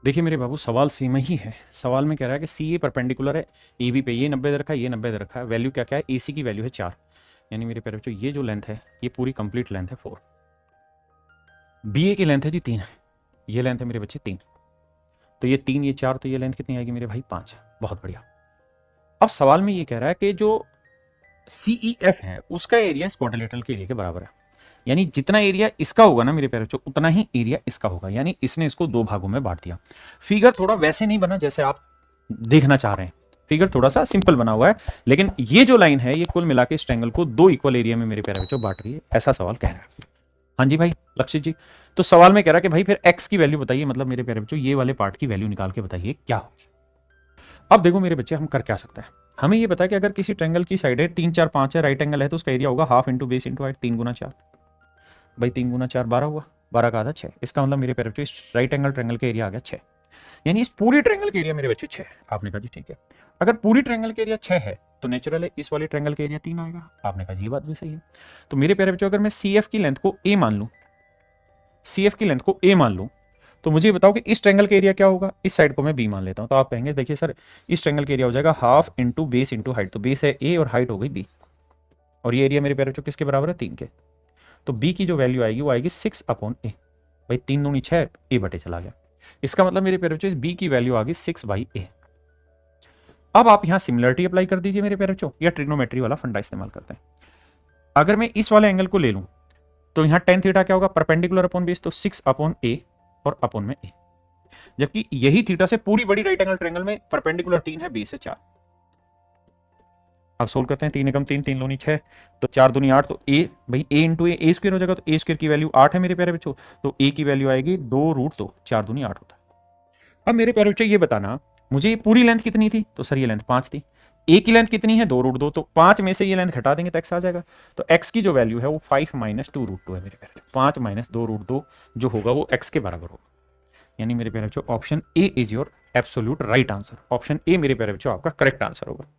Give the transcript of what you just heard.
देखिए मेरे बाबू, सवाल सेम ही है। सवाल में कह रहा है कि सी ए परपेंडिकुलर है ए बी पे, ये 90 दे रखा है, ये 90 दे रखा है। वैल्यू क्या क्या है, ए सी की वैल्यू है 4। यानी मेरे प्यारे बच्चों ये जो लेंथ है ये पूरी कंप्लीट लेंथ है 4। बी ए की लेंथ है जी 3, ये लेंथ है मेरे बच्चे 3। तो ये 3 ये 4, तो ये लेंथ कितनी आएगी मेरे भाई 5। बहुत बढ़िया। अब सवाल में ये कह रहा है कि जो सी ई एफ है उसका एरिया इस क्वाड्रिलेटरल के एरिया के बराबर है। यानी जितना एरिया इसका होगा ना मेरे प्यारे बच्चों, उतना ही एरिया इसका होगा। यानी इसने इसको दो भागों में बांट दिया। फिगर थोड़ा वैसे नहीं बना जैसे आप देखना चाह रहे हैं, फिगर थोड़ा सा सिंपल बना हुआ है, लेकिन ये जो लाइन है ये कुल मिला के इस ट्रायंगल को दो इक्वल एरिया में मेरे प्यारे बच्चों बांट रही है, ऐसा सवाल कह रहा है। हाँ जी भाई लक्षित जी। तो सवाल में कह रहा है कि भाई फिर एक्स की वैल्यू बताइए, मतलब मेरे प्यारे बच्चों ये वाले पार्ट की वैल्यू निकाल के बताइए क्या होगी। अब देखो मेरे बच्चे, हम कर क्या सकते हैं। हमें ये पता है कि अगर किसी ट्रायंगल की साइड है 3 4 5 है, राइट एंगल है, तो उसका एरिया होगा half into base into height, 3 गुना 4। भाई 3 गुना 4 12 हुआ, 12 का आधा 6। इसका मतलब मेरे प्यारे बच्चों इस राइट एंगल ट्रायंगल का एरिया आ गया 6। यानी इस पूरी ट्रायंगल के एरिया मेरे बच्चे 6 है। आपने कहा जी ठीक है। अगर पूरी ट्रायंगल के एरिया 6 है तो नेचुरल है इस वाले ट्रायंगल के एरिया 3 आएगा। आपने कहा जी ये बात भी सही है। तो मेरे प्यारे बच्चों, अगर मैं सी एफ की लेंथ को ए मान लूं, सी एफ की लेंथ को ए मान लूं, तो मुझे बताओ कि इस ट्रायंगल का एरिया क्या होगा। इस साइड को मैं बी मान लेता हूं, तो आप कहेंगे देखिए सर इस ट्रायंगल का एरिया हो जाएगा half into base into height. तो बेस है ए और हाइट हो गई बी, और ये एरिया मेरे प्यारे बच्चों किसके बराबर है 3 के। तो बी की जो वैल्यू आएगी वो आएगी 6 अपॉन ए। भाई 3 दूनी 6, ए बटे चला गया। इसका मतलब मेरे प्यारे बच्चों इस बी की वैल्यू आ गई 6 बाई ए। अब आप यहां सिमिलरिटी अप्लाई कर दीजिए मेरे प्यारे बच्चों, या ट्रिग्नोमेट्री वाला फंडा इस्तेमाल करते हैं। अगर मैं इस वाले एंगल को ले लूं तो यहां टेन थीटा क्या होगा, परपेंडिकुलर अपॉन बेस, तो 6 अपॉन ए और अपॉन में ए। जबकि यही थीटा से पूरी बड़ी राइट एंगल ट्रायंगल में परपेंडिकुलर 3 है, बेस है 4। अब सोल्व करते हैं, 3 एकम 3, 3 दूनी 6, तो 4 दूनी 8। तो ए भाई ए इंटू ए स्क्र हो जाएगा, तो ए स्क्र की वैल्यू 8 है मेरे प्यारे बच्चों। तो ए की वैल्यू आएगी 2√2, 4 दूनी 8 होता है। अब मेरे प्यारे बच्चों ये बताना, मुझे ये पूरी लेंथ कितनी थी, तो सर ये लेंथ 5 थी। ए की लेंथ कितनी है 2√2, तो 5 में से ये लेंथ घटा देंगे तो एक्स आ जाएगा। तो एक्स की जो वैल्यू है वो 5 माइनस 2√2 है मेरे प्यारे। 5 माइनस 2√2 जो होगा वो एक्स के बराबर होगा। यानी मेरे प्यारे बच्चों option A is your absolute right answer. Option A मेरे प्यारे बच्चों आपका करेक्ट आंसर होगा।